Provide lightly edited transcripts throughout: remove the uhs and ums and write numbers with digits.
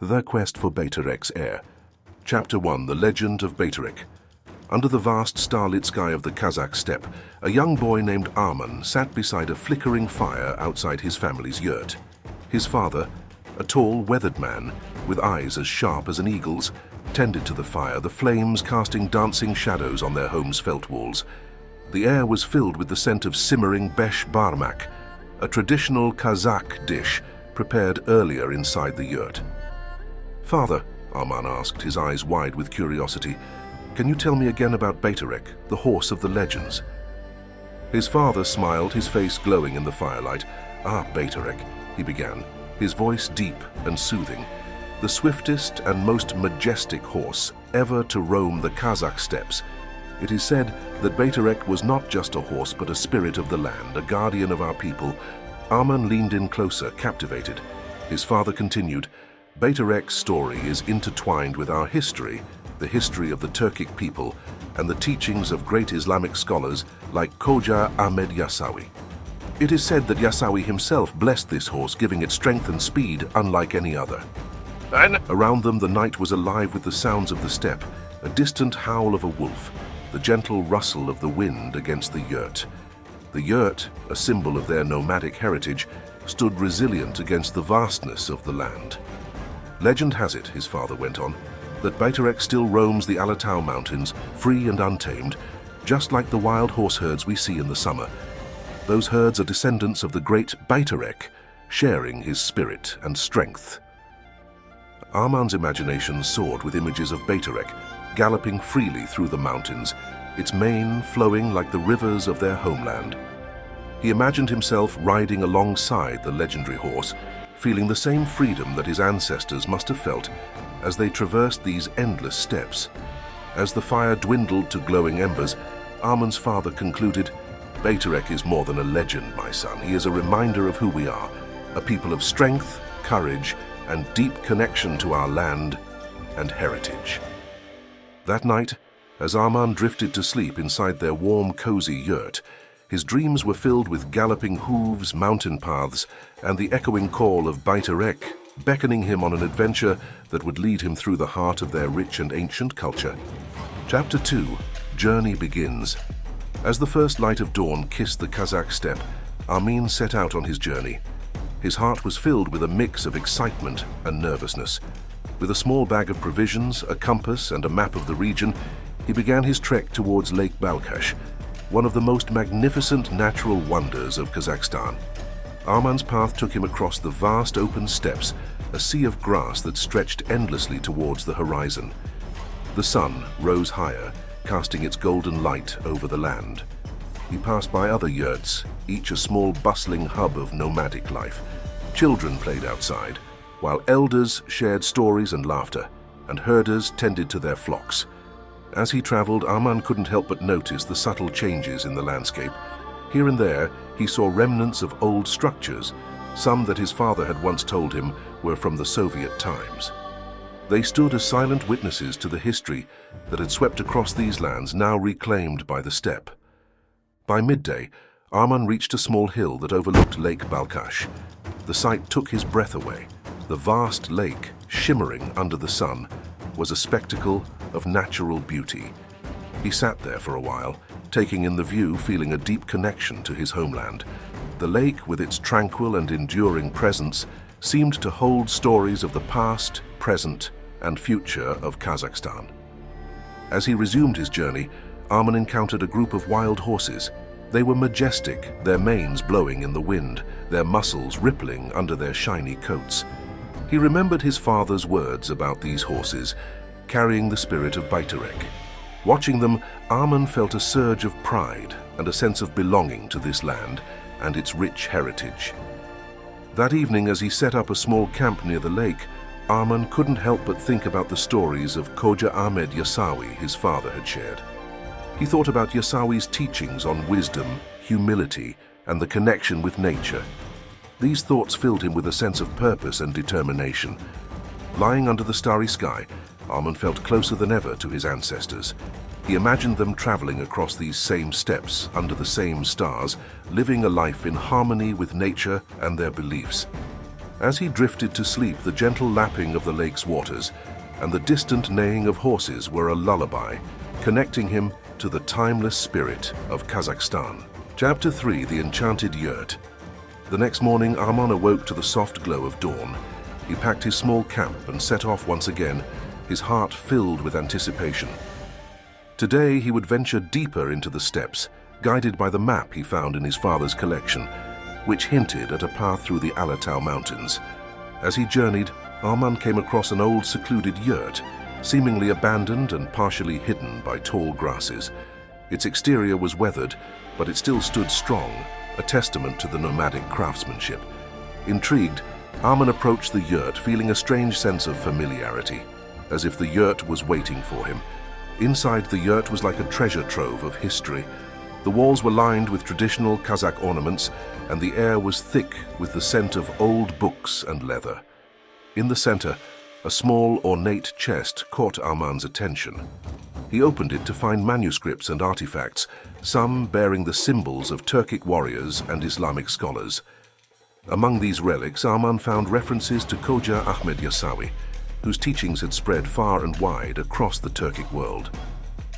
The Quest for Baiterek's Heir. Chapter 1. The Legend of Baiterek. Under the vast starlit sky of the Kazakh steppe, a young boy named Arman sat beside a flickering fire outside his family's yurt. His father, a tall, weathered man, with eyes as sharp as an eagle's, tended to the fire, the flames casting dancing shadows on their home's felt walls. The air was filled with the scent of simmering besh barmak, a traditional Kazakh dish prepared earlier inside the yurt. "Father," Arman asked, his eyes wide with curiosity, "can you tell me again about Baiterek, the horse of the legends?" His father smiled, his face glowing in the firelight. Baiterek," he began, his voice deep and soothing. "The swiftest and most majestic horse ever to roam the Kazakh steppes. It is said that Baiterek was not just a horse but a spirit of the land, a guardian of our people." Arman leaned in closer, captivated. His father continued, "Baiterek's story is intertwined with our history, the history of the Turkic people, and the teachings of great Islamic scholars like Khoja Ahmed Yasawi. It is said that Yasawi himself blessed this horse, giving it strength and speed unlike any other." Around them the night was alive with the sounds of the steppe, a distant howl of a wolf, the gentle rustle of the wind against the yurt. The yurt, a symbol of their nomadic heritage, stood resilient against the vastness of the land. "Legend has it," his father went on, "that Baiterek still roams the Alatau mountains, free and untamed, just like the wild horse herds we see in the summer. Those herds are descendants of the great Baiterek, sharing his spirit and strength." Arman's imagination soared with images of Baiterek, galloping freely through the mountains, its mane flowing like the rivers of their homeland. He imagined himself riding alongside the legendary horse, feeling the same freedom that his ancestors must have felt as they traversed these endless steppes. As the fire dwindled to glowing embers, Arman's father concluded, "Baiterek is more than a legend, my son. He is a reminder of who we are, a people of strength, courage, and deep connection to our land and heritage." That night, as Arman drifted to sleep inside their warm, cozy yurt, his dreams were filled with galloping hooves, mountain paths, and the echoing call of Baiterek, beckoning him on an adventure that would lead him through the heart of their rich and ancient culture. Chapter 2. Journey begins. As the first light of dawn kissed the Kazakh steppe, Armin set out on his journey. His heart was filled with a mix of excitement and nervousness. With a small bag of provisions, a compass, and a map of the region, he began his trek towards Lake Balkhash, one of the most magnificent natural wonders of Kazakhstan. Arman's path took him across the vast open steppes, a sea of grass that stretched endlessly towards the horizon. The sun rose higher, casting its golden light over the land. He passed by other yurts, each a small bustling hub of nomadic life. Children played outside, while elders shared stories and laughter, and herders tended to their flocks. As he traveled, Arman couldn't help but notice the subtle changes in the landscape. Here and there, he saw remnants of old structures, some that his father had once told him were from the Soviet times. They stood as silent witnesses to the history that had swept across these lands now reclaimed by the steppe. By midday, Arman reached a small hill that overlooked Lake Balkhash. The sight took his breath away. The vast lake, shimmering under the sun, was a spectacle of natural beauty. He sat there for a while, taking in the view, feeling a deep connection to his homeland. The lake, with its tranquil and enduring presence, seemed to hold stories of the past, present, and future of Kazakhstan. As he resumed his journey, Arman encountered a group of wild horses. They were majestic, their manes blowing in the wind, their muscles rippling under their shiny coats. He remembered his father's words about these horses, carrying the spirit of Baiterek. Watching them, Arman felt a surge of pride and a sense of belonging to this land and its rich heritage. That evening, as he set up a small camp near the lake, Arman couldn't help but think about the stories of Khoja Ahmed Yasawi his father had shared. He thought about Yasawi's teachings on wisdom, humility, and the connection with nature. These thoughts filled him with a sense of purpose and determination. Lying under the starry sky, Arman felt closer than ever to his ancestors. He imagined them traveling across these same steppes under the same stars, living a life in harmony with nature and their beliefs. As he drifted to sleep, the gentle lapping of the lake's waters and the distant neighing of horses were a lullaby, connecting him to the timeless spirit of Kazakhstan. Chapter 3: The Enchanted Yurt. The next morning, Arman awoke to the soft glow of dawn. He packed his small camp and set off once again, his heart filled with anticipation. Today he would venture deeper into the steppes, guided by the map he found in his father's collection, which hinted at a path through the Alatau mountains. As he journeyed, Arman came across an old secluded yurt, seemingly abandoned and partially hidden by tall grasses. Its exterior was weathered, but it still stood strong, a testament to the nomadic craftsmanship. Intrigued, Arman approached the yurt, feeling a strange sense of familiarity, as if the yurt was waiting for him. Inside the yurt was like a treasure trove of history. The walls were lined with traditional Kazakh ornaments, and the air was thick with the scent of old books and leather. In the center, a small, ornate chest caught Arman's attention. He opened it to find manuscripts and artifacts, some bearing the symbols of Turkic warriors and Islamic scholars. Among these relics, Arman found references to Khoja Ahmed Yasawi, whose teachings had spread far and wide across the Turkic world.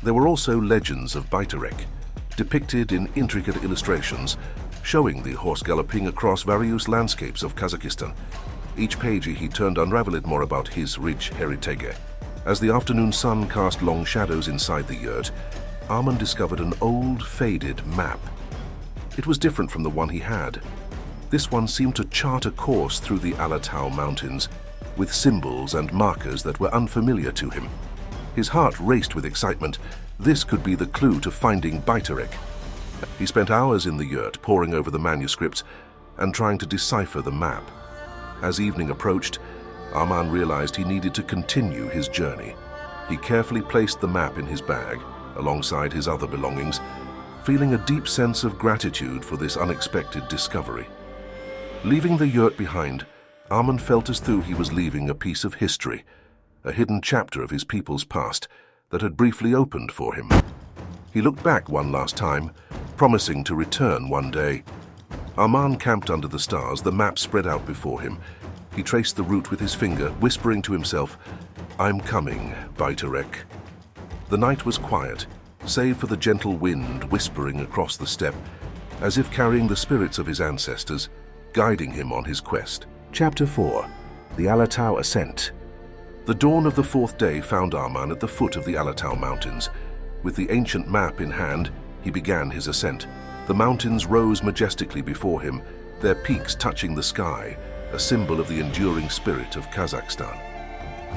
There were also legends of Baiterek, depicted in intricate illustrations, showing the horse galloping across various landscapes of Kazakhstan. Each page he turned unraveled more about his rich heritage. As the afternoon sun cast long shadows inside the yurt, Arman discovered an old, faded map. It was different from the one he had. This one seemed to chart a course through the Alatau mountains, with symbols and markers that were unfamiliar to him. His heart raced with excitement. This could be the clue to finding Baiterek. He spent hours in the yurt, poring over the manuscripts and trying to decipher the map. As evening approached, Arman realized he needed to continue his journey. He carefully placed the map in his bag, alongside his other belongings, feeling a deep sense of gratitude for this unexpected discovery. Leaving the yurt behind, Arman felt as though he was leaving a piece of history, a hidden chapter of his people's past that had briefly opened for him. He looked back one last time, promising to return one day. Arman camped under the stars, the map spread out before him. He traced the route with his finger, whispering to himself, "I'm coming, Baiterek." The night was quiet, save for the gentle wind whispering across the steppe, as if carrying the spirits of his ancestors, guiding him on his quest. Chapter 4: The Alatau Ascent. The dawn of the fourth day found Arman at the foot of the Alatau mountains. With the ancient map in hand, he began his ascent. The mountains rose majestically before him, their peaks touching the sky, a symbol of the enduring spirit of Kazakhstan.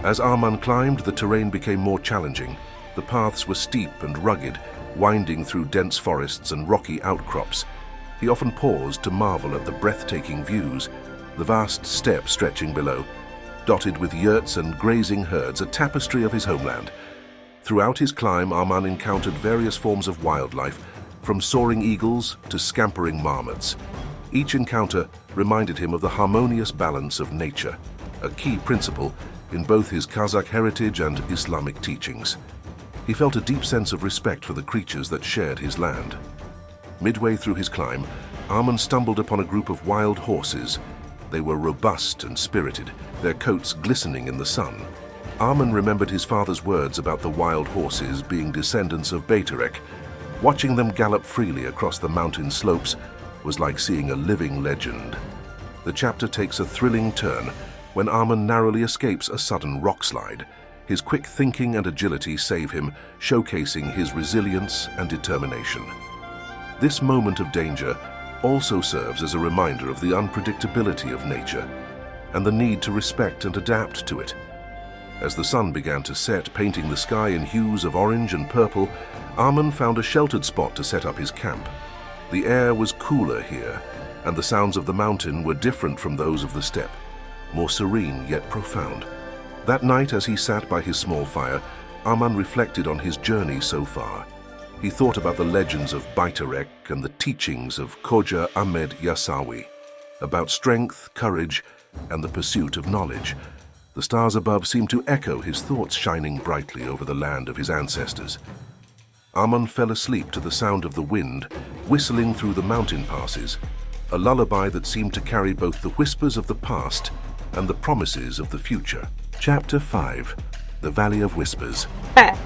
As Arman climbed, the terrain became more challenging. The paths were steep and rugged, winding through dense forests and rocky outcrops. He often paused to marvel at the breathtaking views, the vast steppe stretching below, dotted with yurts and grazing herds, a tapestry of his homeland. Throughout his climb, Arman encountered various forms of wildlife, from soaring eagles to scampering marmots. Each encounter reminded him of the harmonious balance of nature, a key principle in both his Kazakh heritage and Islamic teachings. He felt a deep sense of respect for the creatures that shared his land. Midway through his climb, Arman stumbled upon a group of wild horses. They were robust and spirited, their coats glistening in the sun. Arman remembered his father's words about the wild horses being descendants of Baiterek. Watching them gallop freely across the mountain slopes was like seeing a living legend. The chapter takes a thrilling turn when Arman narrowly escapes a sudden rock slide. His quick thinking and agility save him, showcasing his resilience and determination. This moment of danger also serves as a reminder of the unpredictability of nature and the need to respect and adapt to it. As the sun began to set, painting the sky in hues of orange and purple, Arman found a sheltered spot to set up his camp. The air was cooler here, and the sounds of the mountain were different from those of the steppe, more serene yet profound. That night, as he sat by his small fire, Arman reflected on his journey so far. He thought about the legends of Baiterek and the teachings of Khoja Ahmed Yasawi, about strength, courage, and the pursuit of knowledge. The stars above seemed to echo his thoughts, shining brightly over the land of his ancestors. Arman fell asleep to the sound of the wind whistling through the mountain passes. a lullaby that seemed to carry both the whispers of the past and the promises of the future. Chapter 5. The Valley of Whispers.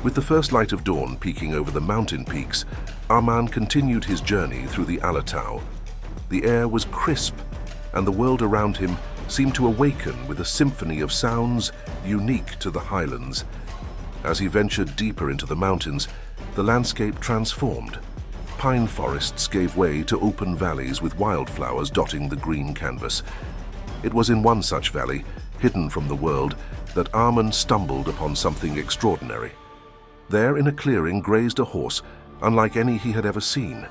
With the first light of dawn peeking over the mountain peaks, Arman continued his journey through the Alatau. The air was crisp, and the world around him seemed to awaken with a symphony of sounds unique to the highlands. As he ventured deeper into the mountains, the landscape transformed. Pine forests gave way to open valleys with wildflowers dotting the green canvas. It was in one such valley, hidden from the world, that Arman stumbled upon something extraordinary. There in a clearing grazed a horse, unlike any he had ever seen.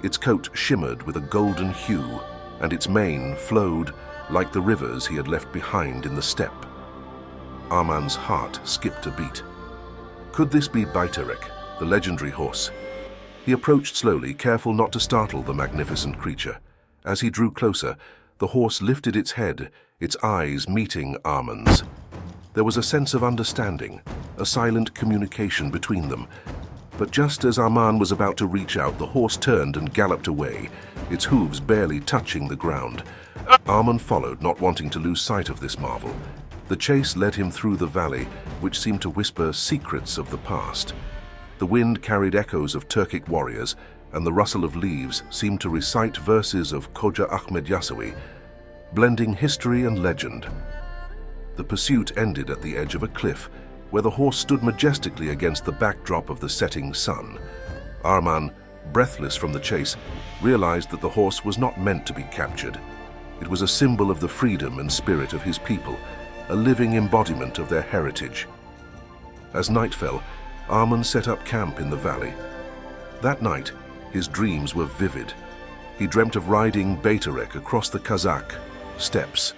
Its coat shimmered with a golden hue, and its mane flowed like the rivers he had left behind in the steppe. Arman's heart skipped a beat. Could this be Baiterek, the legendary horse? He approached slowly, careful not to startle the magnificent creature. As he drew closer, the horse lifted its head, its eyes meeting Arman's. There was a sense of understanding, a silent communication between them. But just as Arman was about to reach out, the horse turned and galloped away, its hooves barely touching the ground. Arman followed, not wanting to lose sight of this marvel. The chase led him through the valley, which seemed to whisper secrets of the past. The wind carried echoes of Turkic warriors, and the rustle of leaves seemed to recite verses of Khoja Ahmed Yasawi, blending history and legend. The pursuit ended at the edge of a cliff, where the horse stood majestically against the backdrop of the setting sun. Arman, breathless from the chase, realized that the horse was not meant to be captured. It was a symbol of the freedom and spirit of his people, a living embodiment of their heritage. As night fell, Arman set up camp in the valley. That night, his dreams were vivid. He dreamt of riding Baiterek across the Kazakh steppes,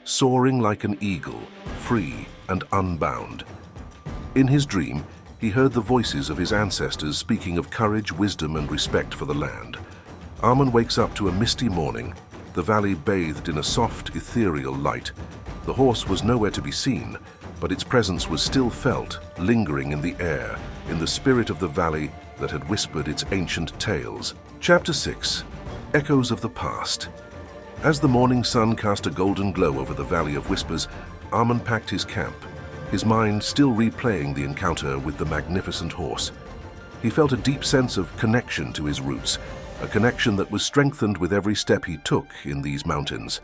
soaring like an eagle, free and unbound. In his dream, he heard the voices of his ancestors speaking of courage, wisdom, and respect for the land. Arman wakes up to a misty morning, the valley bathed in a soft, ethereal light. The horse was nowhere to be seen, but its presence was still felt, lingering in the air, in the spirit of the valley that had whispered its ancient tales. Chapter 6. Echoes of the Past. As the morning sun cast a golden glow over the Valley of Whispers, Arman packed his camp, his mind still replaying the encounter with the magnificent horse. He felt a deep sense of connection to his roots, a connection that was strengthened with every step he took in these mountains.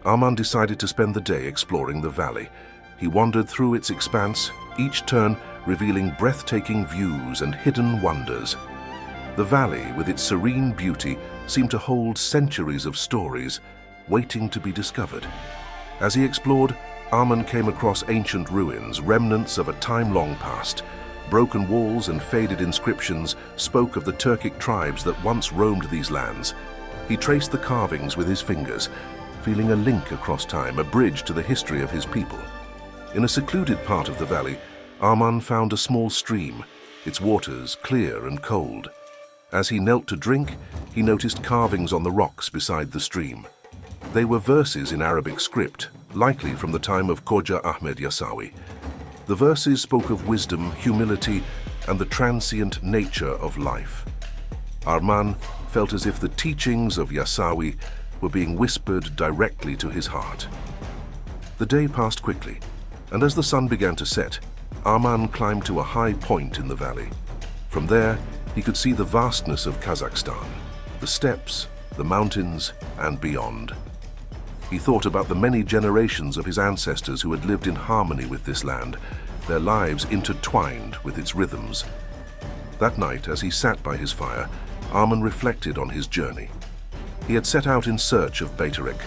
Arman decided to spend the day exploring the valley. He wandered through its expanse, each turn revealing breathtaking views and hidden wonders. The valley, with its serene beauty, seemed to hold centuries of stories, waiting to be discovered. As he explored, Arman came across ancient ruins, remnants of a time long past. Broken walls and faded inscriptions spoke of the Turkic tribes that once roamed these lands. He traced the carvings with his fingers, feeling a link across time, a bridge to the history of his people. In a secluded part of the valley, Arman found a small stream, its waters clear and cold. As he knelt to drink, he noticed carvings on the rocks beside the stream. They were verses in Arabic script, likely from the time of Khoja Ahmed Yasawi. The verses spoke of wisdom, humility, and the transient nature of life. Arman felt as if the teachings of Yasawi were being whispered directly to his heart. The day passed quickly, and as the sun began to set, Arman climbed to a high point in the valley. From there, he could see the vastness of Kazakhstan, the steppes, the mountains, and beyond. He thought about the many generations of his ancestors who had lived in harmony with this land, their lives intertwined with its rhythms. That night, as he sat by his fire, Arman reflected on his journey. He had set out in search of Baiterek,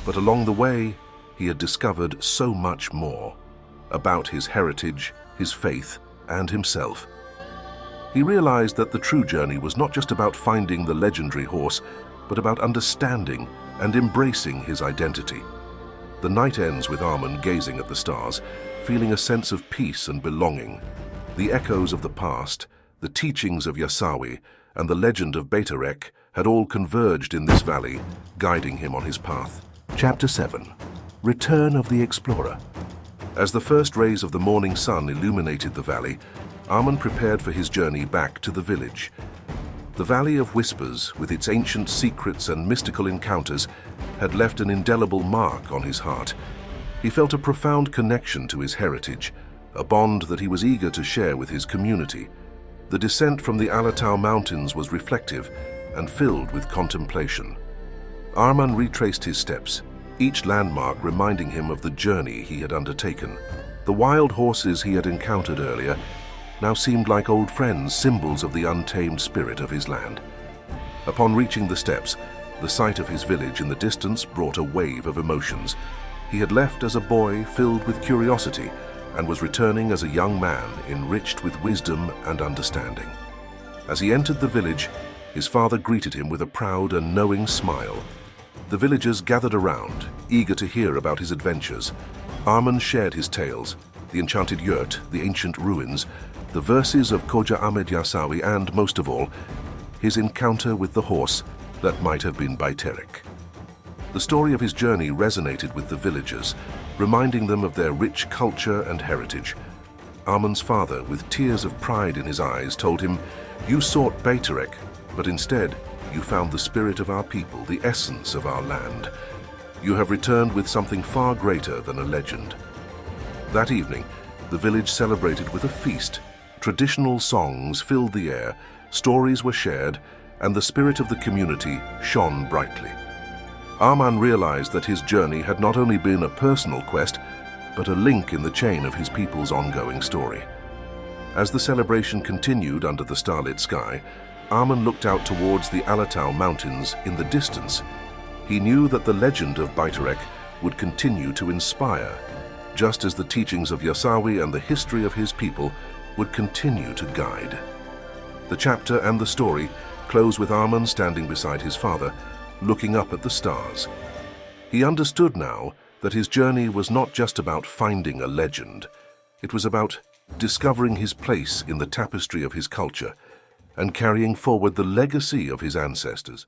but along the way, he had discovered so much more about his heritage, his faith, and himself. He realized that the true journey was not just about finding the legendary horse, but about understanding and embracing his identity. The night ends with Arman gazing at the stars, feeling a sense of peace and belonging. The echoes of the past, the teachings of Yasawi, and the legend of Baiterek had all converged in this valley, guiding him on his path. Chapter 7. Return of the Explorer. As the first rays of the morning sun illuminated the valley, Arman prepared for his journey back to the village. The Valley of Whispers, with its ancient secrets and mystical encounters, had left an indelible mark on his heart. He felt a profound connection to his heritage, a bond that he was eager to share with his community. The descent from the Alatau mountains was reflective and filled with contemplation. Arman retraced his steps, each landmark reminding him of the journey he had undertaken. The wild horses he had encountered earlier now seemed like old friends, symbols of the untamed spirit of his land. Upon reaching the steps, the sight of his village in the distance brought a wave of emotions. He had left as a boy filled with curiosity and was returning as a young man enriched with wisdom and understanding. As he entered the village, his father greeted him with a proud and knowing smile. The villagers gathered around, eager to hear about his adventures. Arman shared his tales, the enchanted yurt, the ancient ruins, the verses of Khoja Ahmed Yasawi, and, most of all, his encounter with the horse that might have been Baiterek. The story of his journey resonated with the villagers, reminding them of their rich culture and heritage. Arman's father, with tears of pride in his eyes, told him, "You sought Baiterek, but instead you found the spirit of our people, the essence of our land. You have returned with something far greater than a legend." That evening, the village celebrated with a feast. Traditional songs filled the air, stories were shared, and the spirit of the community shone brightly. Arman realized that his journey had not only been a personal quest, but a link in the chain of his people's ongoing story. As the celebration continued under the starlit sky, Arman looked out towards the Alatau mountains in the distance. He knew that the legend of Baiterek would continue to inspire, just as the teachings of Yasawi and the history of his people would continue to guide. The chapter and the story close with Arman standing beside his father, looking up at the stars. He understood now that his journey was not just about finding a legend. It was about discovering his place in the tapestry of his culture and carrying forward the legacy of his ancestors.